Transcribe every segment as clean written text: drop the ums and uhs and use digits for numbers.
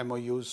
MOUs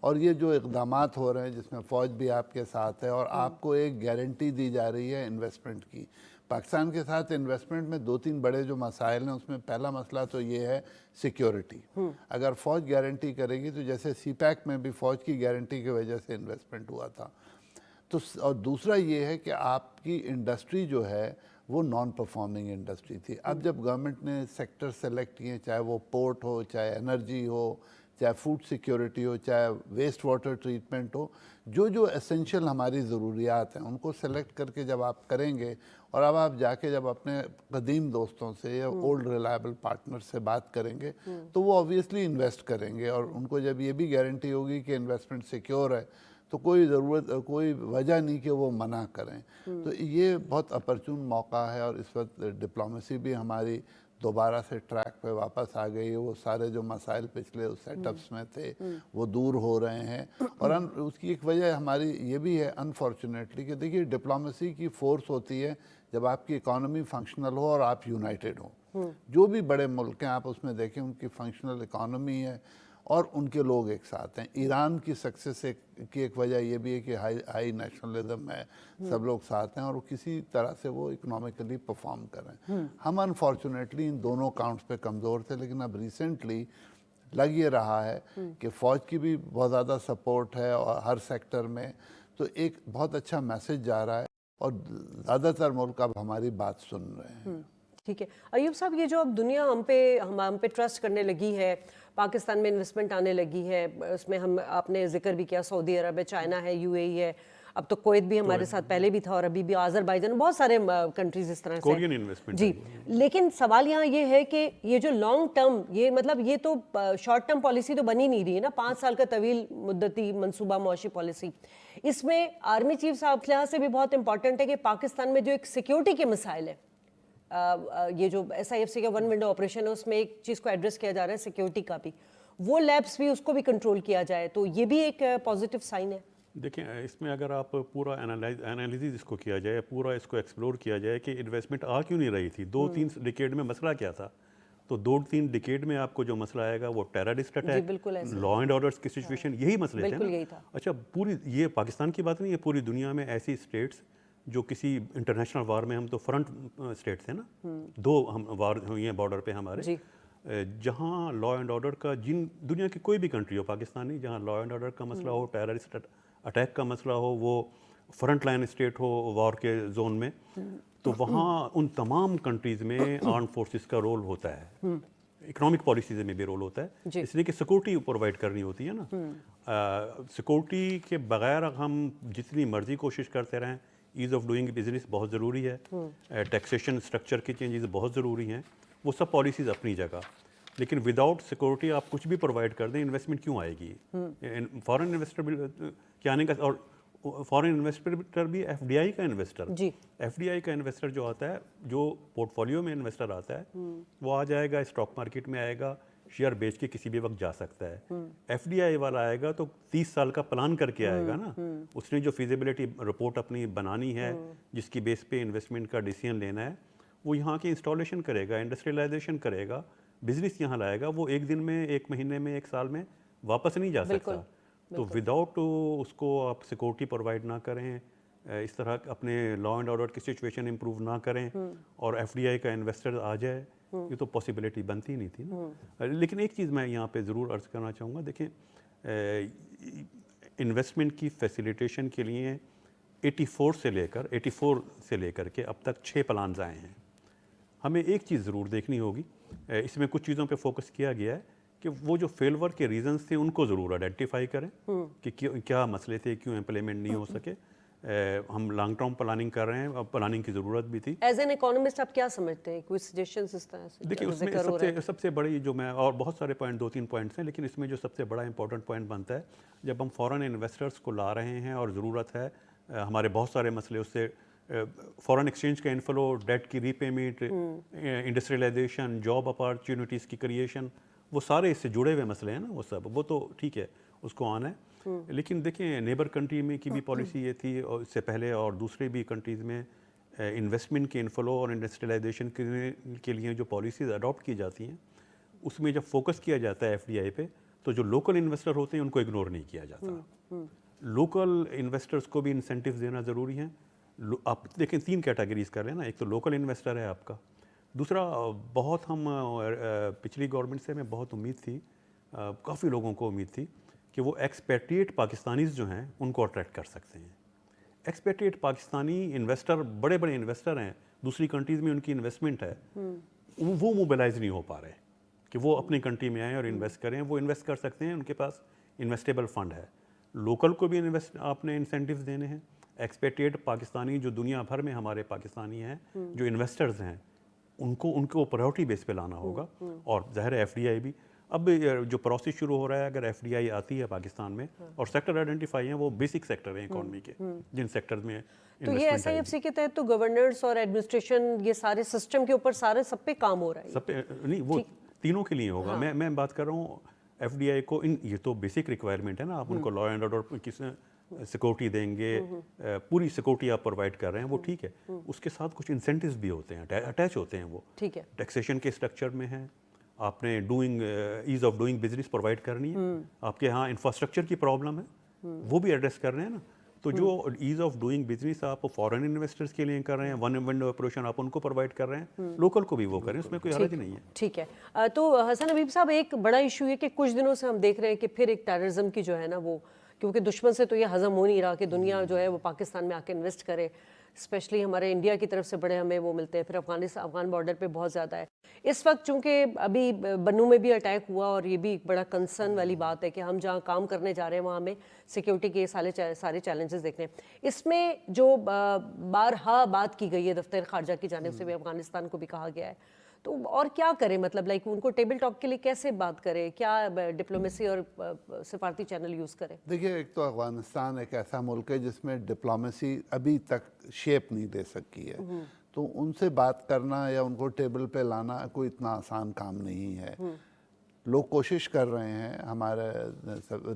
اور یہ جو اقدامات ہو رہے ہیں جس میں فوج بھی آپ کے ساتھ ہے اور آپ کو ایک گارنٹی دی جا رہی ہے انویسٹمنٹ کی. پاکستان کے ساتھ انویسٹمنٹ میں 2-3 بڑے جو مسائل ہیں اس میں پہلا مسئلہ تو یہ ہے سیکیورٹی. اگر فوج گارنٹی کرے گی تو جیسے سی پیک میں بھی فوج کی گارنٹی کی وجہ سے انویسٹمنٹ ہوا تھا. تو اور دوسرا یہ ہے کہ آپ کی انڈسٹری جو ہے وہ نان پرفارمنگ انڈسٹری تھی. اب جب گورنمنٹ نے سیکٹر سیلیکٹ کیے, چاہے وہ پورٹ ہو, چاہے انرجی ہو, چاہے فوڈ سیکیورٹی ہو, چاہے ویسٹ واٹر ٹریٹمنٹ ہو, جو ایسنشیل ہماری ضروریات ہیں ان کو سلیکٹ کر کے جب آپ کریں گے اور اب آپ جا کے جب اپنے قدیم دوستوں سے یا اولڈ ریلائبل پارٹنر سے بات کریں گے تو وہ آبویسلی انویسٹ کریں گے, اور ان کو جب یہ بھی گارنٹی ہوگی کہ انویسٹمنٹ سیکیور ہے تو کوئی وجہ نہیں کہ وہ منع کریں. تو یہ بہت اپرچون موقع ہے, اور اس وقت ڈپلومیسی بھی ہماری دوبارہ سے ٹریک پہ واپس آ گئی ہے. وہ سارے جو مسائل پچھلے سیٹ اپس میں تھے وہ دور ہو رہے ہیں, اور اس کی ایک وجہ ہماری یہ بھی ہے انفارچونیٹلی کہ دیکھیے ڈپلومیسی کی فورس ہوتی ہے جب آپ کی اکانومی فنکشنل ہو اور آپ یونائٹڈ ہوں. جو بھی بڑے ملک ہیں آپ اس میں دیکھیں ان کی فنکشنل اکانومی ہے اور ان کے لوگ ایک ساتھ ہیں. ایران کی سکسیس کی ایک وجہ یہ بھی ہے کہ ہائی نیشنلزم ہے, سب لوگ ساتھ ہیں اور کسی طرح سے وہ اکنامکلی پرفارم کر رہے ہیں. ہم انفارچونیٹلی ان دونوں کاؤنٹس پہ کمزور تھے, لیکن اب ریسنٹلی لگ یہ رہا ہے کہ فوج کی بھی بہت زیادہ سپورٹ ہے اور ہر سیکٹر میں, تو ایک بہت اچھا میسج جا رہا ہے اور زیادہ تر ملک اب ہماری بات سن رہے ہیں. ٹھیک ہے ایوب صاحب, یہ جو اب دنیا ہم پہ ٹرسٹ کرنے لگی ہے, پاکستان میں انویسٹمنٹ آنے لگی ہے, اس میں آپ نے ذکر بھی کیا سعودی عرب ہے, چائنا ہے, یو اے ای ہے, اب تو کویت بھی ہمارے ساتھ پہلے بھی تھا اور ابھی بھی آذربائیجان, بہت سارے کنٹریز اس طرح سے کورین انویسٹمنٹ جی. لیکن سوال یہاں یہ ہے کہ یہ جو لانگ ٹرم, یہ مطلب یہ تو شارٹ ٹرم پالیسی تو بنی نہیں رہی ہے نا, 5 سال کا طویل مدتی منصوبہ معاشی پالیسی. اس میں آرمی چیف صاحب کے لحاظ سے بھی بہت امپورٹنٹ ہے کہ پاکستان میں جو ایک سیکیورٹی کے مسائل ہیں, یہ جو ایس آئی ایف سی کا ون ونڈو آپریشن ہے اس میں ایک چیز کو ایڈریس کیا جا رہا ہے سیکیورٹی کا بھی, وہ لیبس بھی اس کو بھی کنٹرول کیا جائے, تو یہ بھی ایک پازیٹیو سائن ہے. دیکھیں اس میں اگر آپ پورا انالیسز اس کو کیا جائے, پورا اس کو ایکسپلور کیا جائے کہ انویسٹمنٹ آ کیوں نہیں رہی تھی. 2-3 ڈیکیڈ میں مسئلہ کیا تھا, تو 2-3 ڈیکیڈ میں آپ کو جو مسئلہ آئے گا وہ terrorist attack, law and orders کی سچویشن, یہی مسئلے تھے نا. اچھا پوری یہ پاکستان کی بات نہیں ہے, پوری دنیا میں ایسی اسٹیٹس جو کسی انٹرنیشنل وار میں, ہم تو فرنٹ اسٹیٹ تھے نا, 2 ہم وار ہوئی ہیں بارڈر پہ ہمارے, جہاں لا اینڈ آرڈر کا, جن دنیا کی کوئی بھی کنٹری ہو پاکستان نہیں, جہاں لا اینڈ آرڈر کا مسئلہ ہو, ٹیررسٹ اٹیک کا مسئلہ ہو, وہ فرنٹ لائن اسٹیٹ ہو وار کے زون میں, تو وہاں ان تمام کنٹریز میں آرم فورسز کا رول ہوتا ہے, اکنامک پالیسیز میں بھی رول ہوتا ہے, اس لیے کہ سیکورٹی پرووائڈ کرنی ہوتی ہے نا. سیکورٹی کے بغیر ہم جتنی مرضی کوشش کرتے رہیں, ایز آف ڈوئنگ بزنس بہت ضروری ہے, ٹیکسیشن اسٹرکچر کی چینجز بہت ضروری ہیں, وہ سب پالیسیز اپنی جگہ, لیکن وداؤٹ سیکورٹی آپ کچھ بھی پرووائڈ کر دیں, انویسٹمنٹ کیوں آئے گی. فارن انویسٹر کیا آنے کا, اور فارن انویسٹر بھی ایف ڈی آئی کا انویسٹر, ایف ڈی آئی کا انویسٹر جو آتا ہے, جو پورٹ فولیو میں انویسٹر آتا ہے, وہ آ جائے گا اسٹاک مارکیٹ میں آئے گا, شیئر بیچ کے کسی بھی وقت جا سکتا ہے. ایف ڈی آئی والا آئے گا تو 30 سال کا پلان کر کے آئے گا نا, اس نے جو فیزیبلٹی رپورٹ اپنی بنانی ہے, جس کی بیس پہ انویسٹمنٹ کا ڈیسیژن لینا ہے, وہ یہاں کی انسٹالیشن کرے گا, انڈسٹریلائزیشن کرے گا, بزنس یہاں لائے گا. وہ ایک دن میں, ایک مہینے میں, ایک سال میں واپس نہیں جا سکتا. تو وداؤٹ اس کو آپ سیکورٹی پرووائڈ نہ کریں, اس طرح اپنے لا اینڈ آرڈر کی سچویشن امپروو نہ کریں, اور ایف ڈی آئی کا انویسٹر آ جائے, یہ تو پاسبلٹی بنتی نہیں تھی نا. لیکن ایک چیز میں یہاں پہ ضرور عرض کرنا چاہوں گا, دیکھیں انویسٹمنٹ کی فیسیلیٹیشن کے لیے 84 سے لے کر کے اب تک 6 پلانز آئے ہیں. ہمیں ایک چیز ضرور دیکھنی ہوگی, اس میں کچھ چیزوں پہ فوکس کیا گیا ہے کہ وہ جو فیلور کے ریزنز تھے ان کو ضرور آئیڈینٹیفائی کریں کہ کیا مسئلے تھے, کیوں امپلیمنٹ نہیں ہو سکے. ہم لانگ ٹرم پلاننگ کر رہے ہیں, اب پلاننگ کی ضرورت بھی تھی. ایز این اکانومسٹ آپ کیا سمجھتے ہیں, کوئی سجیشنز اس طرح سے؟ دیکھیں اس میں سب سے بڑی جو میں, اور بہت سارے پوائنٹ 2-3 پوائنٹس ہیں, لیکن اس میں جو سب سے بڑا امپورٹنٹ پوائنٹ بنتا ہے, جب ہم فورن انویسٹرس کو لا رہے ہیں اور ضرورت ہے, ہمارے بہت سارے مسئلے اس سے, فورن ایکسچینج کا انفلو, ڈیٹ کی ری پیمنٹ, انڈسٹریلائزیشن, جاب اپارچونیٹیز کی کریشن, وہ سارے اس سے جڑے ہوئے مسئلے ہیں نا, وہ سب, وہ تو ٹھیک ہے, اس کو آنا ہے. لیکن دیکھیں نیبر کنٹری میں کی بھی پالیسی یہ تھی, اور اس سے پہلے اور دوسرے بھی کنٹریز میں انویسٹمنٹ کے انفلو اور انڈسٹریلائزیشن کے لیے جو پالیسیز اڈاپٹ کی جاتی ہیں, اس میں جب فوکس کیا جاتا ہے ایف ڈی آئی پہ, تو جو لوکل انویسٹر ہوتے ہیں ان کو اگنور نہیں کیا جاتا. لوکل انویسٹرز کو بھی انسینٹیوز دینا ضروری ہیں. آپ دیکھیں 3 کیٹیگریز کر رہے ہیں نا. ایک تو لوکل انویسٹر ہے آپ کا. دوسرا بہت ہم پچھلی گورنمنٹ سے ہمیں بہت امید تھی, کافی لوگوں کو امید تھی کہ وہ ایکسپیٹریٹ پاکستانیز جو ہیں ان کو اٹریکٹ کر سکتے ہیں. ایکسپیٹریٹ پاکستانی انویسٹر بڑے بڑے انویسٹر ہیں, دوسری کنٹریز میں ان کی انویسٹمنٹ ہے, وہ موبلائز نہیں ہو پا رہے کہ وہ اپنی کنٹری میں آئیں اور انویسٹ کریں. وہ انویسٹ کر سکتے ہیں, ان کے پاس انویسٹیبل فنڈ ہے. لوکل کو بھی آپ نے انسینٹیوز دینے ہیں. ایکسپیٹریٹ پاکستانی جو دنیا بھر میں ہمارے پاکستانی ہیں جو انویسٹرز ہیں ان کو پرائیورٹی بیس پہ لانا ہوگا. اور ظاہر ہے FDI بھی اب جو پروسیس شروع ہو رہا ہے, اگر FDI آتی ہے پاکستان میں اور سیکٹر آئیڈینٹیفائی ہیں, وہ بیسک سیکٹر ہیں اکانومی کے, جن سیکٹرز میں تو یہ SIFC کے تحت تو گورننس اور ایڈمنسٹریشن یہ سارے سسٹم کے اوپر سب پہ کام ہو رہا ہے. سب پہ نہیں, وہ تینوں کے لیے ہوگا. میں بات کر رہا ہوں FDI کو, یہ تو بیسک ریکوائرمنٹ ہے نا. آپ ان کو لا اینڈ آرڈر کس سیکورٹی دیں گے, پوری سیکورٹی آپ پرووائڈ کر رہے ہیں, وہ ٹھیک ہے. اس کے ساتھ کچھ انسینٹیوز بھی ہوتے ہیں, اٹیچ ہوتے ہیں. وہ ٹھیک ہے, ٹیکسیشن کے اسٹرکچر میں ہیں. آپ نے as of doing business provide کرنی ہے. آپ کے ہاں انفراسٹرکچر کی پرابلم ہے, وہ بھی ایڈریس کر رہے ہیں نا. تو جو ایز آف ڈوئنگ بزنس آپ فارن انویسٹرز کے لیے کر رہے ہیں, ون ونڈو اپروچ آپ ان کو پرووائڈ کر رہے ہیں, لوکل کو بھی وہ کریں, اس میں کوئی حرج نہیں ہے. ٹھیک ہے. تو حسن حبیب صاحب, ایک بڑا ایشو یہ کہ کچھ دنوں سے ہم دیکھ رہے ہیں کہ پھر ایک ٹیررزم کی جو ہے نا وہ, کیونکہ دشمن سے تو یہ ہضم ہو نہیں رہا کہ دنیا جو ہے وہ پاکستان میں آ کے انویسٹ کرے. اسپیشلی ہمارے انڈیا کی طرف سے بڑے ہمیں وہ ملتے ہیں. پھر افغان بارڈر پہ بہت زیادہ ہے اس وقت, چونکہ ابھی بنو میں بھی اٹیک ہوا, اور یہ بھی ایک بڑا کنسرن والی بات ہے کہ ہم جہاں کام کرنے جا رہے ہیں وہاں ہمیں سیکیورٹی کے سارے چیلنجز دیکھنے ہیں. اس میں جو بارہا بات کی گئی ہے دفتر خارجہ کی جانب سے بھی, افغانستان کو بھی کہا گیا ہے, تو اور کیا کریں, مطلب لائک ان کو ٹیبل ٹاک کے لیے کیسے بات کریں, کیا ڈپلومیسی اور سفارتی چینل یوز کریں؟ دیکھیے, ایک تو افغانستان ایک ایسا ملک ہے جس میں ڈپلومیسی ابھی تک شیپ نہیں دے سکی ہے. تو ان سے بات کرنا یا ان کو ٹیبل پہ لانا کوئی اتنا آسان کام نہیں ہے. لوگ کوشش کر رہے ہیں. ہمارے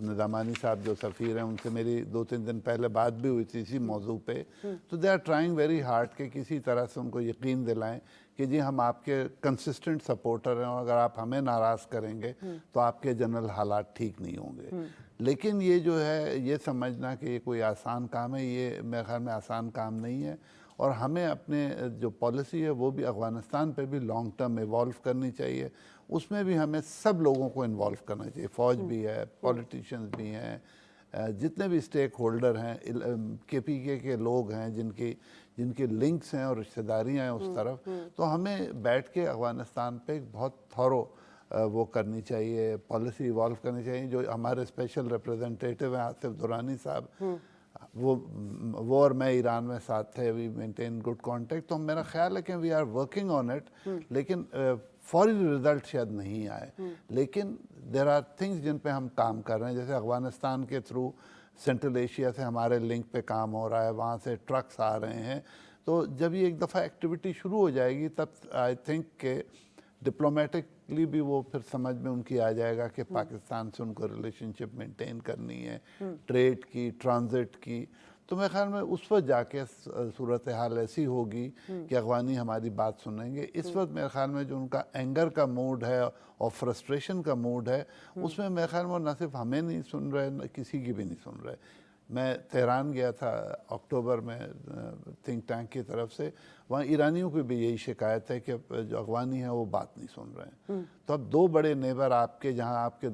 نظامانی صاحب جو سفیر ہیں, ان سے میری 2-3 دن پہلے بات بھی ہوئی تھی اسی موضوع پہ. تو they are trying very hard کہ کسی طرح سے ان کو یقین دلائیں کہ جی ہم آپ کے کنسسٹنٹ سپورٹر ہیں, اور اگر آپ ہمیں ناراض کریں گے تو آپ کے جنرل حالات ٹھیک نہیں ہوں گے. لیکن یہ جو ہے, یہ سمجھنا کہ یہ کوئی آسان کام ہے, یہ میرے خیال میں آسان کام نہیں ہے. اور ہمیں اپنے جو پالیسی ہے وہ بھی افغانستان پہ بھی لانگ ٹرم ایوالو کرنی چاہیے. اس میں بھی ہمیں سب لوگوں کو انوالو کرنا چاہیے. فوج بھی ہے, پولیٹیشنز بھی ہیں, جتنے بھی اسٹیک ہولڈر ہیں, KPK کے لوگ ہیں جن کے لنکس ہیں اور رشتہ داریاں ہیں اس طرف. تو ہمیں بیٹھ کے افغانستان پہ ایک بہت تھورو وہ کرنی چاہیے, پالیسی ایوالو کرنی چاہیے. جو ہمارے اسپیشل ریپریزنٹیٹیو ہیں آصف درانی صاحب, وہ اور میں ایران میں ساتھ تھے. We maintain good contact. تو میرا خیال ہے کہ we are working on it. لیکن فوری رزلٹ شاید نہیں آئے, لیکن دیر آر تھنگز جن پہ ہم کام کر رہے ہیں. جیسے افغانستان کے تھرو سینٹرل ایشیا سے ہمارے لنک پہ کام ہو رہا ہے, وہاں سے ٹرکس آ رہے ہیں. تو جب یہ ایک دفعہ ایکٹیویٹی شروع ہو جائے گی تب آئی تھنک کہ ڈپلومیٹکلی بھی وہ پھر سمجھ میں ان کی آ جائے گا کہ پاکستان سے ان کو ریلیشن شپ مینٹین کرنی ہے, ٹریڈ کی, ٹرانزٹ کی. تو میرے خیال میں اس وقت جا کے صورتحال ایسی ہوگی کہ افغانی ہماری بات سنیں گے. اس وقت میرے خیال میں جو ان کا اینگر کا موڈ ہے اور فرسٹریشن کا موڈ ہے, اس میں میرے خیال میں نہ صرف ہمیں نہیں سن رہے, نہ کسی کی بھی نہیں سن رہے. میں تہران گیا تھا اکتوبر میں تھنک ٹینک کی طرف سے. وہاں ایرانیوں کی بھی یہی شکایت ہے کہ جو افغانی ہیں وہ بات نہیں سن رہے ہیں. تو اب 2 بڑے نیبر آپ کے, جہاں آپ کے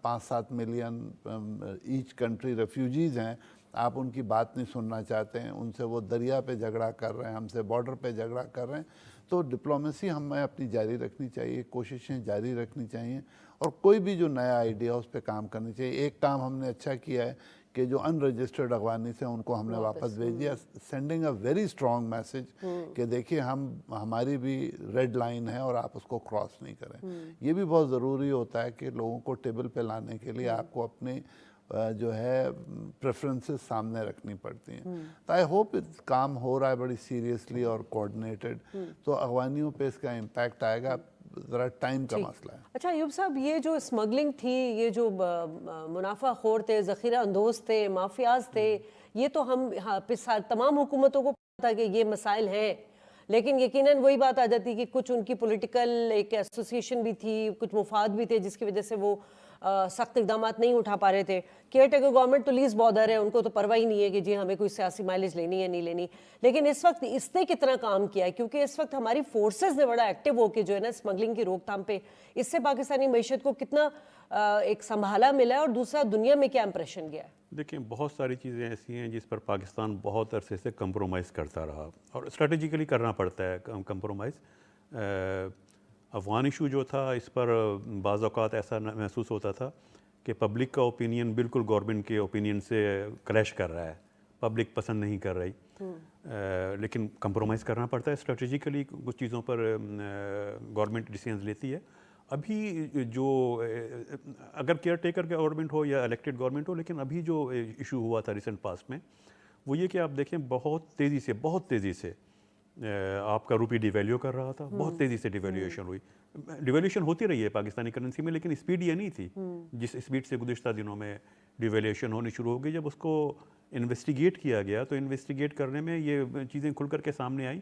5-7 ملین ایچ کنٹری ریفیوجیز ہیں, آپ ان کی بات نہیں سننا چاہتے ہیں. ان سے وہ دریا پہ جھگڑا کر رہے ہیں, ہم سے بارڈر پہ جھگڑا کر رہے ہیں. تو ڈپلومیسی ہمیں اپنی جاری رکھنی چاہیے, کوششیں جاری رکھنی چاہیے, اور کوئی بھی جو نیا آئیڈیا اس پہ کام کرنی چاہیے. ایک کام ہم نے اچھا کیا ہے کہ جو ان رجسٹرڈ افغانی سے ان کو ہم نے واپس بھیج دیا, sending a very strong message کہ دیکھیے ہماری بھی ریڈ لائن ہے اور آپ اس کو کراس نہیں کریں. یہ بھی بہت ضروری ہوتا ہے کہ لوگوں کو ٹیبل پہ لانے کے لیے آپ کو اپنے جو ہے پریفرنسز سامنے رکھنی پڑتی ہیں. تو آئی ہوپ کام ہو رہا ہے بڑی سیریسلی اور کوآرڈینیٹڈ. تو افغانیوں پہ اس کا امپیکٹ آئے گا, ذرا ٹائم کا مسئلہ ہے. اچھا ایوب صاحب, یہ جو اسمگلنگ تھی, یہ جو منافع خور تھے, ذخیرہ اندوز تھے, مافیاز تھے, یہ تو ہم تمام حکومتوں کو پتا کہ یہ مسائل ہیں. لیکن یقیناً وہی بات آ جاتی کہ کچھ ان کی پولیٹیکل ایک ایسوسیشن بھی تھی, کچھ مفاد بھی تھے جس کی وجہ سے وہ سخت اقدامات نہیں اٹھا پا رہے تھے. کیئر ٹیکر گورنمنٹ تو لیز بادر ہے, ان کو تو پرواہ ہی نہیں ہے کہ جی ہمیں کوئی سیاسی مائلیج لینی ہے نہیں لینی. لیکن اس وقت اس نے کتنا کام کیا ہے, کیونکہ اس وقت ہماری فورسز نے بڑا ایکٹیو ہو کے جو ہے نا اسمگلنگ کی روک تھام پہ, اس سے پاکستانی معیشت کو کتنا ایک سنبھالا ملا ہے, اور دوسرا دنیا میں کیا امپریشن گیا ہے. دیکھیں بہت ساری چیزیں ایسی ہیں جس پر پاکستان بہت عرصے سے کمپرومائز کرتا رہا, اور اسٹریٹجیکلی کرنا پڑتا ہے کمپرومائز. افغان ایشو جو تھا, اس پر بعض اوقات ایسا محسوس ہوتا تھا کہ پبلک کا اوپینین بالکل گورنمنٹ کے اوپینین سے کلیش کر رہا ہے, پبلک پسند نہیں کر رہی. لیکن کمپرومائز کرنا پڑتا ہے اسٹریٹجیکلی, کچھ چیزوں پر گورنمنٹ ڈیسیژنز لیتی ہے. ابھی جو اگر کیئر ٹیکر کا گورنمنٹ ہو یا الیکٹڈ گورنمنٹ ہو, لیکن ابھی جو ایشو ہوا تھا ریسنٹ پاسٹ میں, وہ یہ کہ آپ دیکھیں بہت تیزی سے آپ کا روپی ڈی ویلیو کر رہا تھا, بہت تیزی سے ڈیویلیویشن ہوئی. ڈیویلیویشن ہوتی رہی ہے پاکستانی کرنسی میں, لیکن اسپیڈ یہ نہیں تھی جس اسپیڈ سے گزشتہ دنوں میں ڈیویلیویشن ہونی شروع ہو گئی. جب اس کو انویسٹیگیٹ کیا گیا تو انویسٹیگیٹ کرنے میں یہ چیزیں کھل کر کے سامنے آئیں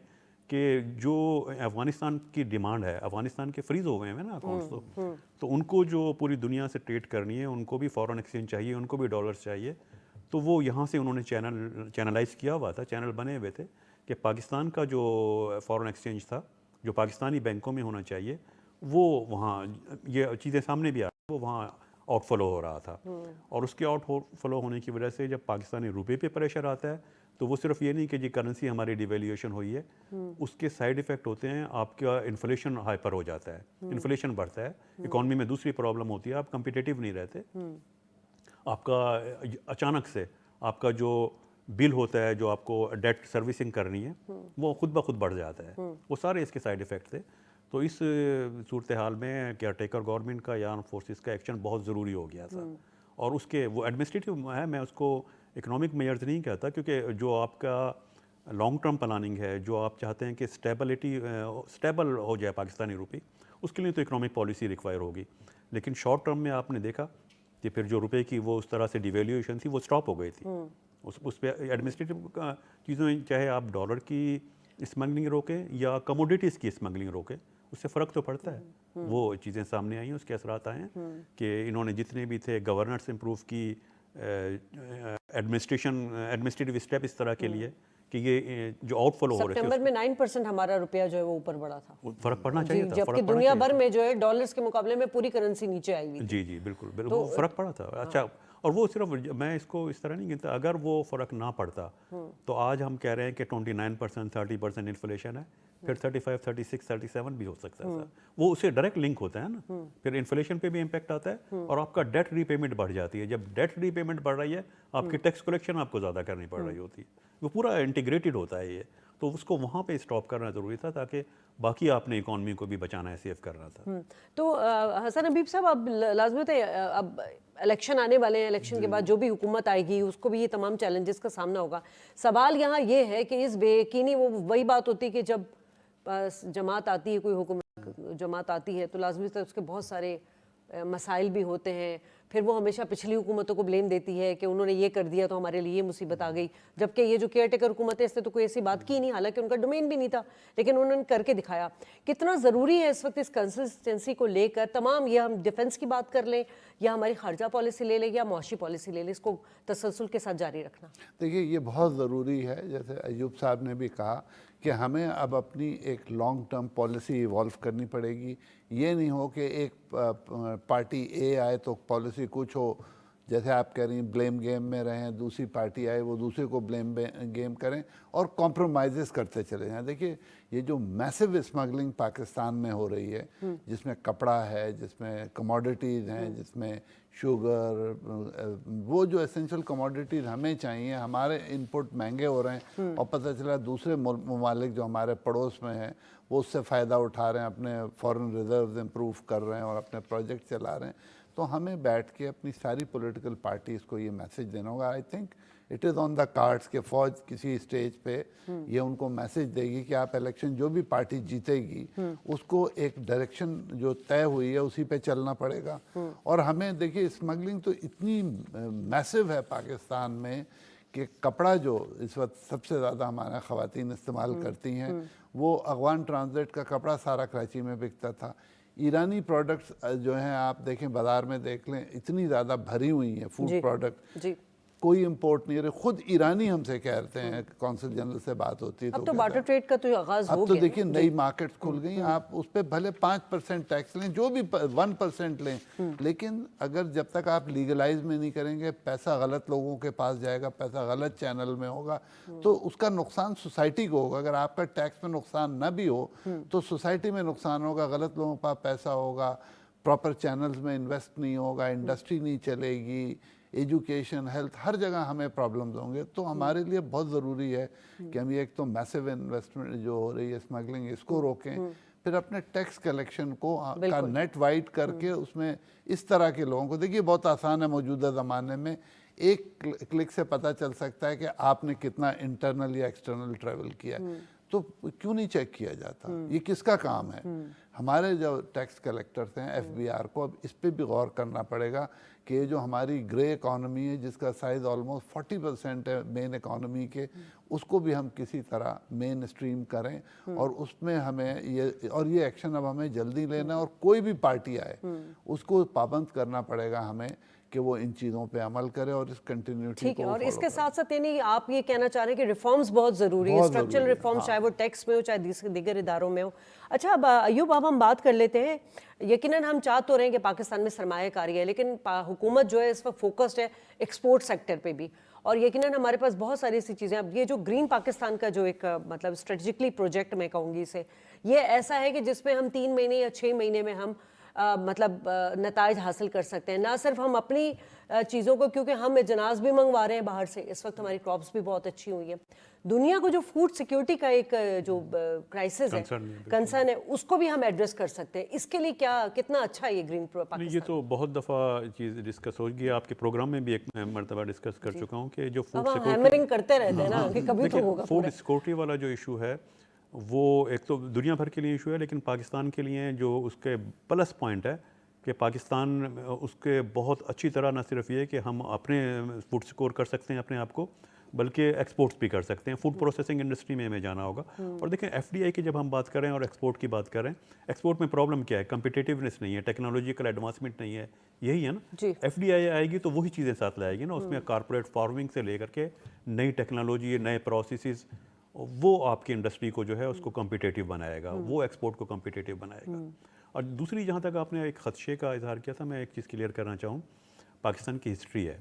کہ جو افغانستان کی ڈیمانڈ ہے, افغانستان کے فریز ہو گئے ہیں نا اکاؤنٹس, تو ان کو جو پوری دنیا سے ٹریڈ کرنی ہے, ان کو بھی فارن ایکسچینج چاہیے, ان کو بھی ڈالرز چاہیے. تو وہ یہاں سے انہوں نے چینلائز کیا ہوا تھا, چینل بنے ہوئے تھے کہ پاکستان کا جو فارن ایکسچینج تھا جو پاکستانی بینکوں میں ہونا چاہیے, وہ وہاں یہ چیزیں سامنے بھی آ رہی, وہ وہاں آؤٹ فلو ہو رہا تھا. اور اس کے آؤٹ فلو ہونے کی وجہ سے جب پاکستانی روپے پہ پریشر آتا ہے تو وہ صرف یہ نہیں کہ جی کرنسی ہماری ڈیویلیویشن ہوئی ہے, اس کے سائیڈ ایفیکٹ ہوتے ہیں, آپ کا انفلیشن ہائپر ہو جاتا ہے, انفلیشن بڑھتا ہے, اکانومی میں دوسری پرابلم ہوتی ہے, آپ کمپیٹیٹیو نہیں رہتے, آپ کا اچانک سے آپ کا جو بل ہوتا ہے جو آپ کو ڈیٹ سروسنگ کرنی ہے وہ خود بخود بڑھ جاتا ہے. وہ سارے اس کے سائیڈ ایفیکٹ تھے. تو اس صورتحال میں کیئر ٹیکر گورنمنٹ کا یا آرم فورسز کا ایکشن بہت ضروری ہو گیا تھا. اور اس کے وہ ایڈمنسٹریٹو ہے, میں اس کو اکنامک میئرز نہیں کہتا, کیونکہ جو آپ کا لانگ ٹرم پلاننگ ہے, جو آپ چاہتے ہیں کہ اسٹیبل ہو جائے پاکستانی روپی, اس کے لیے تو اکنامک پالیسی ریکوائر ہوگی. لیکن شارٹ ٹرم میں آپ نے دیکھا کہ پھر جو روپے کی وہ اس طرح سے ڈیویلیویشن تھی وہ اسٹاپ ہو گئی تھی. اس پہ ایڈمنسٹریٹو چیزوں, چاہے آپ ڈالر کی اسمگلنگ روکیں یا کموڈیٹیز کی اسمگلنگ روکیں, اس سے فرق تو پڑتا ہے. وہ چیزیں سامنے آئی ہیں, اس کے اثرات آئے ہیں کہ انہوں نے جتنے بھی تھے گورننس امپروو کی, ایڈمنسٹریٹو اسٹیپ اس طرح کے لیے کہ یہ جو آؤٹ فلو ہو رہے تھے سپٹمبر میں 9% ہمارا روپیہ جو ہے وہ اوپر بڑھا تھا, فرق پڑنا چاہیے تھا, جبکہ دنیا بھر میں جو ہے ڈالرز کے مقابلے میں پوری کرنسی نیچے آئی ہوئی. جی بالکل وہ فرق پڑا تھا. اچھا, اور وہ صرف میں اس کو اس طرح نہیں کہتا, اگر وہ فرق نہ پڑتا تو آج ہم کہہ رہے ہیں کہ 29%, 30% انفلیشن ہے, پھر 35, 36, 37 بھی ہو سکتا تھا. وہ اسے ڈائریکٹ لنک ہوتا ہے نا, پھر انفلیشن پہ بھی امپیکٹ آتا ہے, اور آپ کا ڈیٹ ری پیمنٹ بڑھ جاتی ہے. جب ڈیٹ ری پیمنٹ بڑھ رہی ہے, آپ کی ٹیکس کلیکشن آپ کو زیادہ کرنی پڑ رہی ہوتی ہے. وہ پورا انٹیگریٹڈ ہوتا ہے یہ, تو اس کو وہاں پہ اسٹاپ کرنا ضروری تھا تاکہ باقی آپ نے اکانومی کو بھی بچانا ہے, سیو کرنا تھا. تو حسن حبیب صاحب, اب لازمی ہے اب الیکشن آنے والے ہیں, الیکشن کے بعد جو بھی حکومت آئے گی اس کو بھی یہ تمام چیلنجز کا سامنا ہوگا. سوال یہاں یہ ہے کہ اس بے یقینی, وہ وہی بات ہوتی ہے کہ جب جماعت آتی ہے, کوئی حکومت جماعت آتی ہے تو لازمی ہے اس کے بہت سارے مسائل بھی ہوتے ہیں. پھر وہ ہمیشہ پچھلی حکومتوں کو بلیم دیتی ہے کہ انہوں نے یہ کر دیا تو ہمارے لیے یہ مصیبت آ گئی, جبکہ یہ جو کیئر ٹیکر حکومت ہے اس نے تو کوئی ایسی بات کی نہیں, حالانکہ ان کا ڈومین بھی نہیں تھا, لیکن انہوں نے کر کے دکھایا. کتنا ضروری ہے اس وقت اس کنسسٹنسی کو لے کر تمام, یہ ہم ڈیفنس کی بات کر لیں یا ہماری خارجہ پالیسی لے لیں یا معاشی پالیسی لے لیں, اس کو تسلسل کے ساتھ جاری رکھنا؟ دیکھیے یہ بہت ضروری ہے, جیسے ایوب صاحب نے بھی کہا کہ ہمیں اب اپنی ایک لانگ ٹرم پالیسی ایوالو کرنی پڑے گی. یہ نہیں ہو کہ ایک پارٹی اے آئے تو پالیسی کچھ ہو, جیسے آپ کہہ رہی ہیں بلیم گیم میں رہیں, دوسری پارٹی آئے وہ دوسرے کو بلیم گیم کریں اور کمپرومائزز کرتے چلے جائیں. دیکھیے یہ جو میسو اسمگلنگ پاکستان میں ہو رہی ہے, جس میں کپڑا ہے, جس میں کموڈیٹیز ہیں, جس میں شوگر, وہ جو اسینشل کموڈیٹیز ہمیں چاہیے, ہمارے انپٹ مہنگے ہو رہے ہیں اور پتہ چلا دوسرے ممالک جو ہمارے پڑوس میں ہیں وہ اس سے فائدہ اٹھا رہے ہیں, اپنے فورن ریزروز امپروو کر رہے ہیں اور اپنے پروجیکٹ چلا رہے ہیں. تو ہمیں بیٹھ کے اپنی ساری پولیٹیکل پارٹیز کو یہ میسیج دینا ہوگا. I think it is on the cards کہ فوج کسی اسٹیج پہ یہ ان کو میسیج دے گی کہ آپ الیکشن جو بھی پارٹی جیتے گی اس کو ایک ڈائریکشن جو طے ہوئی ہے اسی پہ چلنا پڑے گا. اور ہمیں دیکھیے اسمگلنگ تو اتنی میسو ہے پاکستان میں کہ کپڑا جو اس وقت سب سے زیادہ ہمارا خواتین استعمال کرتی ہیں, وہ افغان ٹرانزٹ کا کپڑا سارا کراچی میں بکتا تھا. ایرانی پروڈکٹس جو ہیں آپ دیکھیں بازار میں دیکھ لیں اتنی زیادہ بھری ہوئی ہیں فوڈ پروڈکٹ، جی کوئی امپورٹ نہیں ہے. خود ایرانی ہم سے کہتے ہیں، کونسل جنرل سے بات ہوتی ہے اب تو بارٹر ٹریڈ کا تو آغاز ہو اب تو گیا. دیکھیے نئی مارکیٹس کھل گئی، آپ اس پہ بھلے 5% ٹیکس لیں، جو بھی 1% لیں، لیکن اگر جب تک آپ لیگلائز میں نہیں کریں گے، پیسہ غلط لوگوں کے پاس جائے گا، پیسہ غلط چینل میں ہوگا تو اس کا نقصان سوسائٹی کو ہوگا. اگر آپ کا ٹیکس میں نقصان نہ بھی ہو تو سوسائٹی میں نقصان ہوگا، غلط لوگوں کے پاس پیسہ ہوگا، پراپر چینلز میں انویسٹ نہیں ہوگا، انڈسٹری نہیں چلے گی، ایجوکیشن، ہیلتھ، ہر جگہ ہمیں پرابلمز ہوں گے. تو ہمارے لیے بہت ضروری ہے کہ ہم یہ ایک تو میسو انویسٹمنٹ جو ہو رہی ہے اسمگلنگ، اس کو روکیں، پھر اپنے ٹیکس کلیکشن کو کا نیٹ وائڈ کر کے اس میں اس طرح کے لوگوں کو دیکھیے بہت آسان ہے موجودہ زمانے میں، ایک کلک سے پتہ چل سکتا ہے کہ آپ نے کتنا انٹرنل یا ایکسٹرنل ٹریول کیا ہے. تو کیوں نہیں چیک کیا جاتا؟ یہ کس کا کام ہے؟ ہمارے جو ٹیکس کلیکٹرز ہیں FBR کو اب اس پہ بھی غور کرنا پڑے گا کہ یہ جو ہماری گرے اکانومی ہے جس کا سائز آلموسٹ 40% ہے مین اکانومی کے، اس کو بھی ہم کسی طرح مین اسٹریم کریں اور اس میں ہمیں یہ ایکشن اب ہمیں جلدی لینا ہے. اور کوئی بھی پارٹی آئے اس کو پابند کرنا پڑے گا ہمیں کہ وہ ان چیزوں پہ عمل کرے اور اس کنٹینیوٹی ٹھیک ہے. کو اور اس فالو کے کرے. ساتھ ساتھ یعنی آپ یہ کہنا چاہ رہے ہیں کہ ریفارمز بہت ضروری ہے، اسٹرکچرل ریفارمز، چاہے وہ ٹیکس میں ہو چاہے دیگر اداروں میں ہو. اچھا اب ایوب اب ہم بات کر لیتے ہیں، یقیناً ہم چاہ تو رہے ہیں کہ پاکستان میں سرمایہ کاری ہے، لیکن حکومت جو ہے اس وقت فوکسڈ ہے ایکسپورٹ سیکٹر پہ بھی، اور یقیناً ہمارے پاس بہت ساری ایسی چیزیں. اب یہ جو گرین پاکستان کا جو ایک مطلب اسٹریٹجکلی پروجیکٹ میں کہوں گی اسے، یہ ایسا ہے کہ جس میں ہم 3 مہینے یا 6 مہینے میں ہم مطلب نتائج حاصل کر سکتے ہیں. نہ صرف ہم اپنی چیزوں کو، کیونکہ ہم اجناس بھی منگوا رہے ہیں باہر سے، اس وقت ہماری کراپس بھی بہت اچھی ہوئی ہیں، دنیا کو جو فوڈ سیکیورٹی کا ایک جو کرائسس ہے، کنسرن ہے، اس کو بھی ہم ایڈریس کر سکتے ہیں. اس کے لیے کتنا اچھا یہ گرین پاکستان؟ یہ تو بہت دفعہ چیز ڈسکس ہو گئی، آپ کے پروگرام میں بھی ایک مرتبہ ڈسکس کر چکا ہوں کہ جو فوڈ اب ہم ہیمرنگ کرتے رہتے ہیں نا کہ کبھی تو ہوگا. فوڈ سیکورٹی والا جو ایشو ہے وہ ایک تو دنیا بھر کے لیے ایشو ہے، لیکن پاکستان کے لیے جو اس کے پلس پوائنٹ ہے کہ پاکستان اس کے بہت اچھی طرح نہ صرف یہ کہ ہم اپنے فوڈ سکور کر سکتے ہیں اپنے آپ کو، بلکہ ایکسپورٹس بھی کر سکتے ہیں. فوڈ پروسیسنگ انڈسٹری میں ہمیں جانا ہوگا. اور دیکھیں FDI کی جب ہم بات کریں اور ایکسپورٹ کی بات کریں، ایکسپورٹ میں پرابلم کیا ہے؟ کمپیٹیٹیونیس نہیں ہے، ٹیکنالوجیکل ایڈوانسمنٹ نہیں ہے، یہی ہے نا. FDI آئے گی تو وہی چیزیں ساتھ لائے گی نا، اس میں کارپوریٹ فارمنگ سے لے کر کے نئی ٹیکنالوجی، نئے پروسیسز، وہ آپ کی انڈسٹری کو جو ہے اس کو کمپیٹیٹیو بنائے گا، وہ ایکسپورٹ کو کمپیٹیٹیو بنائے گا. اور دوسری جہاں تک آپ نے ایک خدشے کا اظہار کیا تھا، میں ایک چیز کلیئر کرنا چاہوں. پاکستان کی ہسٹری ہے،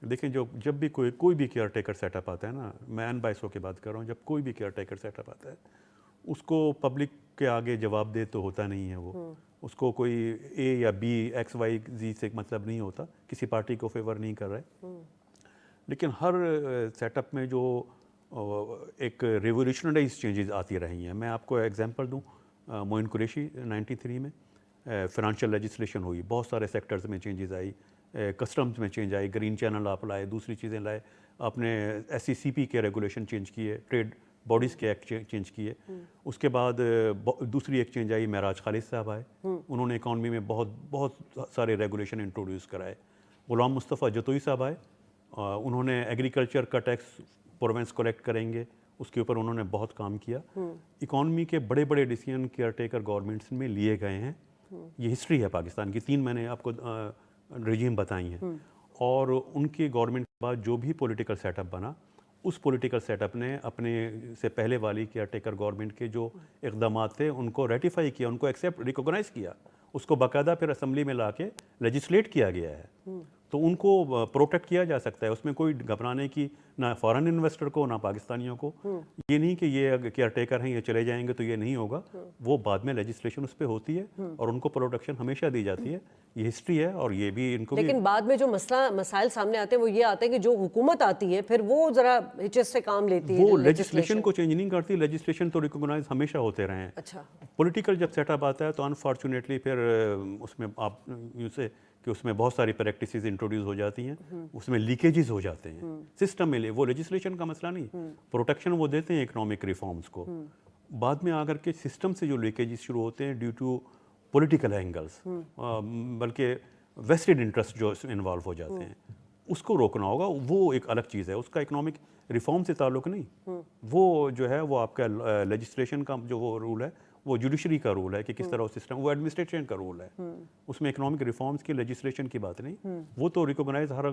دیکھیں جب بھی کوئی بھی کیئر ٹیکر سیٹ اپ آتا ہے نا، میں ان بائسوں کی بات کر رہا ہوں، جب کوئی بھی کیئر ٹیکر سیٹ اپ آتا ہے اس کو پبلک کے آگے جواب دے تو ہوتا نہیں ہے. وہ اس کو کوئی A یا B XYZ سے مطلب نہیں ہوتا، کسی پارٹی کو فیور نہیں کر رہے. لیکن ہر سیٹ اپ میں جو ایک ریولیوشنرائز چینجز آتی رہی ہیں. میں آپ کو ایگزامپل دوں، معین قریشی 93 میں فائنانشیل لیجسلیشن ہوئی، بہت سارے سیکٹرز میں چینجز آئی، کسٹمز میں چینج آئی، گرین چینل آپ لائے، دوسری چیزیں لائے، آپ نے SECP کے ریگولیشن چینج کیے، ٹریڈ باڈیز کے ایکٹ چینج کیے. اس کے بعد دوسری ایک چینج آئی، معراج خالد صاحب آئے، انہوں نے اکانومی میں بہت سارے ریگولیشن انٹروڈیوس کرائے. غلام مصطفیٰ جتوئی صاحب آئے، انہوں نے ایگریکلچر کا ٹیکس پروونس کلیکٹ کریں گے، اس کے اوپر انہوں نے بہت کام کیا. اکانومی کے بڑے بڑے ڈیسیژن کیئر ٹیکر گورنمنٹس میں لیے گئے ہیں. یہ ہسٹری ہے پاکستان کی. 3 میں نے آپ کو رجیم بتائی ہیں. اور ان کی گورنمنٹ کے بعد جو بھی پولیٹیکل سیٹ اپ بنا، اس پولیٹیکل سیٹ اپ نے اپنے سے پہلے والی کیئر ٹیکر گورنمنٹ کے جو اقدامات تھے ان کو ریٹیفائی کیا، ان کو ایکسیپٹ ریکوگنائز کیا، اس کو باقاعدہ پھر اسمبلی میں لا کے لیجسلیٹ کیا گیا ہے. تو ان کو پروٹیکٹ کیا جا سکتا ہے، اس میں کوئی گھبرانے کی نہ فارن انویسٹر کو نہ پاکستانیوں کو. یہ نہیں کہ یہ کیئر ٹیکر ہیں یہ چلے جائیں گے تو یہ نہیں ہوگا، وہ بعد میں لیجسلیشن اس پہ ہوتی ہے اور ان کو پروٹیکشن ہمیشہ دی جاتی ہے. یہ ہسٹری ہے اور یہ بھی ان کو. لیکن بعد میں جو مسائل سامنے آتے ہیں وہ یہ آتے ہیں کہ جو حکومت آتی ہے پھر وہ ذرا ہچس سے کام لیتی ہے، وہ لیجسلیشن کو چینج نہیں کرتی. لیجسلیشن تو ریکوگنائز ہمیشہ ہوتے رہے ہیں. اچھا، پولیٹیکل جب سیٹ اپ آتا ہے تو انفارچونیٹلی پھر اس میں آپ یوں سے کہ اس میں بہت ساری پریکٹسز انٹروڈیوس ہو جاتی ہیں، اس میں لیکیجز ہو جاتے ہیں سسٹم میں. وہ لیجسلیشن کا مسئلہ نہیں، پروٹیکشن وہ دیتے ہیں اکنامک ریفارمز کو. بعد میں آ کر کے سسٹم سے جو لیکیجز شروع ہوتے ہیں ڈیو ٹو پولیٹیکل اینگلز، بلکہ ویسٹڈ انٹرسٹ جو انوالو ہو جاتے ہیں، اس کو روکنا ہوگا. وہ ایک الگ چیز ہے، اس کا اکنامک ریفارم سے تعلق نہیں. وہ جو ہے وہ آپ کا لیجسلیشن کا جو وہ رول ہے وہ جوڈیشری کا رول ہے کہ کس طرح وہ سسٹم، وہ ایڈمنسٹریشن کا رول ہے، اس میں اکنامک ریفارمز کی لیجسلیشن کی بات نہیں، وہ تو ریکوگنائز ہر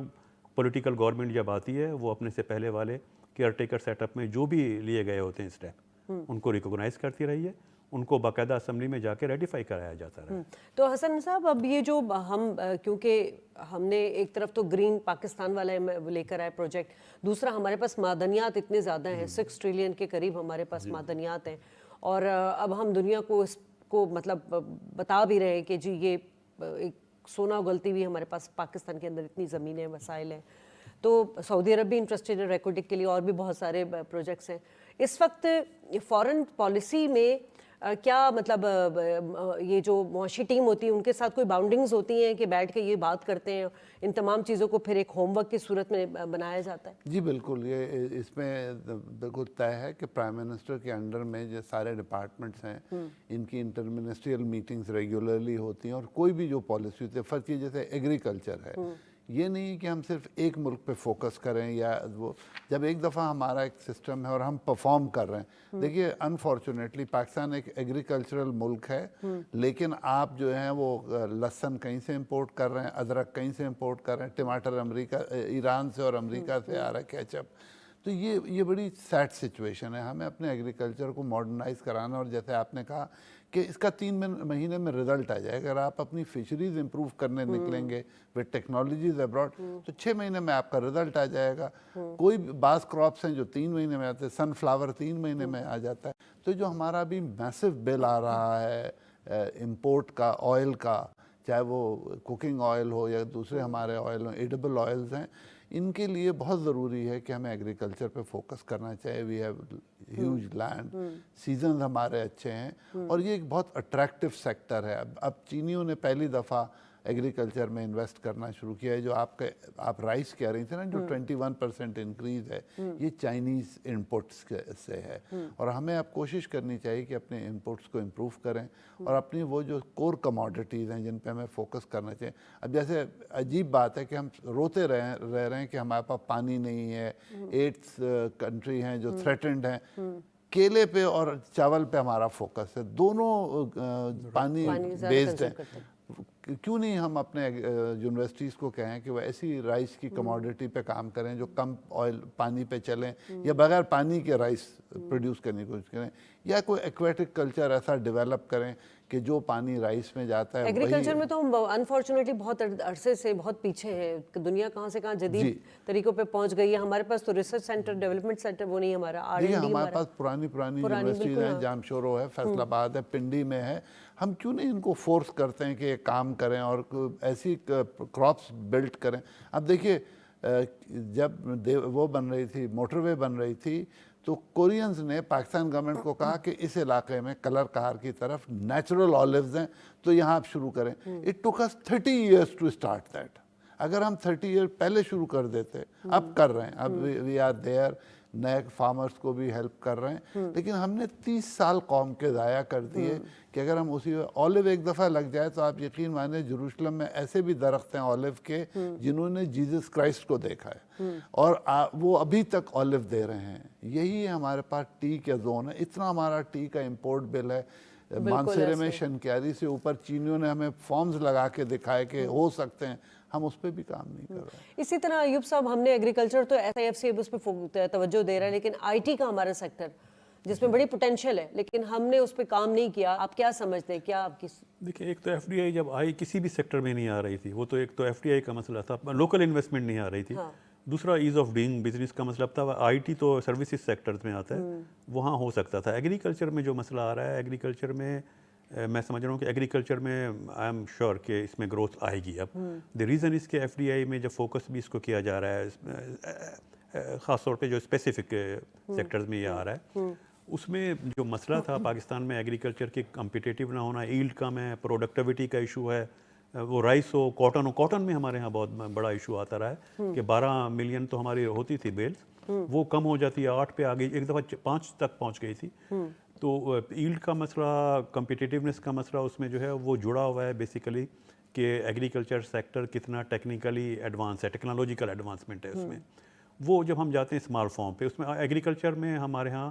پولیٹیکل گورنمنٹ جب آتی ہے وہ اپنے سے پہلے والے کیئر ٹیکر سیٹ اپ میں جو بھی لیے گئے ہوتے ہیں اسٹیپ ان کو ریکوگنائز کرتی رہی ہے، ان کو باقاعدہ اسمبلی میں جا کے ریٹیفائی کرایا جاتا رہا ہے۔ تو حسن صاحب اب یہ جو ہم کیونکہ ہم نے ایک طرف تو گرین پاکستان والا لے کر آئے پروجیکٹ، دوسرا ہمارے پاس معدنیات اتنے زیادہ ہیں، 6 ٹریلین کے قریب ہمارے پاس معدنیات ہیں، اور اب ہم دنیا کو اس کو مطلب بتا بھی رہے ہیں کہ جی یہ ایک سونا اگلتی ہوئی ہمارے پاس پاکستان کے اندر اتنی زمینیں وسائل ہیں، تو سعودی عرب بھی انٹرسٹڈ ہے ریکوڈک کے لیے، اور بھی بہت سارے پروجیکٹس ہیں اس وقت فارن پالیسی میں۔ کیا مطلب یہ جو معاشی ٹیم ہوتی ہے ان کے ساتھ کوئی باؤنڈنگز ہوتی ہیں کہ بیٹھ کے یہ بات کرتے ہیں، ان تمام چیزوں کو پھر ایک ہوم ورک کی صورت میں بنایا جاتا ہے؟ جی بالکل، یہ اس میں بالکل طے ہے کہ پرائم منسٹر کے انڈر میں جو سارے ڈپارٹمنٹس ہیں ان کی انٹر منسٹریل میٹنگز ریگولرلی ہوتی ہیں، اور کوئی بھی جو پالیسی ہوتی ہے، فرض کی جیسے ایگریکلچر ہے، یہ نہیں کہ ہم صرف ایک ملک پہ فوکس کریں، یا وہ جب ایک دفعہ ہمارا ایک سسٹم ہے اور ہم پرفارم کر رہے ہیں، دیکھیے انفارچونیٹلی پاکستان ایک ایگریکلچرل ملک ہے، لیکن آپ جو ہیں وہ لہسن کہیں سے امپورٹ کر رہے ہیں، ادرک کہیں سے امپورٹ کر رہے ہیں، ٹماٹر امریکہ ایران سے اور امریکہ سے آ رہا ہے، کیچپ، تو یہ بڑی سیڈ سچویشن ہے۔ ہمیں اپنے ایگریکلچر کو ماڈرنائز کرانا، اور جیسے آپ نے کہا کہ اس کا 3 مہینے میں رزلٹ آ جائے، اگر آپ اپنی فشریز امپروو کرنے نکلیں گے وتھ ٹیکنالوجیز ابراڈ تو 6 مہینے میں آپ کا رزلٹ آ جائے گا۔ کوئی بعض کراپس ہیں جو 3 مہینے میں آتے ہیں، سن فلاور 3 مہینے میں آ جاتا ہے۔ تو جو ہمارا بھی میسو بل آ رہا ہے امپورٹ کا، آئل کا، چاہے وہ کوکنگ آئل ہو یا دوسرے ہمارے آئل ہوں، ایڈیبل آئلز ہیں، ان کے لیے بہت ضروری ہے کہ ہمیں ایگریکلچر پہ فوکس کرنا چاہیے۔ We have huge land, seasons ہمارے اچھے ہیں، اور یہ ایک بہت اٹریکٹیو سیکٹر ہے۔ اب چینیوں نے پہلی دفعہ ایگریکلچر میں انویسٹ کرنا شروع کیا ہے۔ جو آپ رائس کہہ رہی تھے نا، جو 21% انکریز ہے، یہ چائنیز انپوٹس سے ہے، اور ہمیں اب کوشش کرنی چاہیے کہ اپنے انپوٹس کو امپروو کریں، اور اپنی وہ جو کور کموڈیٹیز ہیں جن پہ ہمیں فوکس کرنا چاہیے۔ اب جیسے عجیب بات ہے کہ ہم روتے رہ رہے ہیں کہ ہمارے پاس پانی نہیں ہے، 8 کنٹری ہیں جو تھریٹنڈ ہیں، کیلے پہ اور چاول پہ ہمارا فوکس ہے، دونوں پانی بیسڈ ہیں۔ کیوں نہیں ہم اپنے یونیورسٹیز کو کہیں کہ وہ ایسی رائس کی کموڈیٹی پہ کام کریں جو کم آئل پانی پہ چلیں، یا بغیر پانی کے رائس پروڈیوس کرنے کی کوشش کریں، یا کوئی ایکویٹک کلچر ایسا ڈیولپ کریں کہ جو پانی رائس میں جاتا ہے۔ ایگریکلچر میں تو ہم انفارچونیٹلی بہت عرصے سے بہت پیچھے ہیں، دنیا کہاں سے کہاں جدید طریقوں پہ پہنچ گئی ہے، ہمارے پاس تو ریسرچ سینٹر، ڈیولپمنٹ سینٹر وہ نہیں، ہمارا R&D ہمارے پاس پرانی یونیورسٹیز ہیں، جامشورو ہے، فیصل آباد ہے، پنڈی میں ہے، ہم کیوں نہیں ان کو فورس کرتے ہیں کہ یہ کام کریں اور ایسی کراپس بلڈ کریں۔ اب دیکھیے جب وہ بن رہی تھی، موٹر وے بن رہی تھی، تو کورینز نے پاکستان گورنمنٹ کو کہا کہ اس علاقے میں کلر کہار کی طرف نیچرل آلیوز ہیں، تو یہاں آپ شروع کریں۔ It took us 30 years to start that. اگر ہم 30 years پہلے شروع کر دیتے، اب کر رہے ہیں، اب وی آر دیئر، نئے فارمرز کو بھی ہیلپ کر رہے ہیں، لیکن ہم نے 30 سال قوم کے ضائع کر دیے کہ اگر ہم اسی اولیو ایک دفعہ لگ جائے تو آپ یقین مانیں جروسلم میں ایسے بھی درخت ہیں اولیو کے جنہوں نے جیزس کرائسٹ کو دیکھا ہے، اور وہ ابھی تک اولیو دے رہے ہیں۔ یہی ہمارے پاس ٹی کا زون ہے، اتنا ہمارا ٹی کا امپورٹ بل ہے، مانسیرے میں شنکیاری سے اوپر چینیوں نے ہمیں فارمز لگا کے دکھائے کہ ہو سکتے ہیں، ہم اس پہ بھی کام نہیں کر رہے۔ اسی طرح ایوب صاحب، ہم نے ایگریکلچر تو SIFC اس پہ توجہ دے رہا ہے، لیکن IT کا ہمارا سیکٹر جس میں بڑی پوٹینشیل ہے، لیکن ہم نے اس پہ کام نہیں کیا، آپ کیا سمجھتے ہیں؟ کیا آپ کی؟ دیکھیں، ایک تو FDI جب آئی کسی بھی سیکٹر میں نہیں آ رہی تھی، وہ تو ایک تو FDI کا مسئلہ تھا، لوکل انویسٹمنٹ نہیں آ رہی تھی، دوسرا ایز آف ڈوئنگ بزنس کا مسئلہ تھا، IT تو سروسز سیکٹرز میں آتا ہے، وہاں ہو سکتا تھا۔ ایگریکلچر میں جو مسئلہ آ رہا ہے، ایگریکلچر میں میں سمجھ رہا ہوں کہ ایگریکلچر میں آئی ایم شیور کہ اس میں گروتھ آئے گی۔ اب دی ریزن اس کے FDI میں جب فوکس بھی اس کو کیا جا رہا ہے، خاص طور پہ جو اسپیسیفک سیکٹرز میں یہ آ رہا ہے، اس میں جو مسئلہ تھا پاکستان میں ایگریکلچر کے کمپیٹیٹیو نہ ہونا، ایلڈ کم ہے، پروڈکٹیوٹی کا ایشو ہے، وہ رائس ہو، کاٹن میں ہمارے ہاں بہت بڑا ایشو آتا رہا ہے کہ 12 ملین تو ہماری ہوتی تھی بیلز، وہ کم ہو جاتی ہے، 8 پہ آ گئی، ایک دفعہ 5 تک پہنچ گئی تھی۔ تو ایلڈ کا مسئلہ، کمپیٹیٹیونیس کا مسئلہ اس میں جو ہے وہ جڑا ہوا ہے بیسیکلی کہ ایگریکلچر سیکٹر کتنا ٹیکنیکلی ایڈوانس ہے، ٹیکنالوجیکل ایڈوانسمنٹ ہے اس میں۔ وہ جب ہم جاتے ہیں اسمال فارم پہ، اس میں ایگریکلچر میں ہمارے ہاں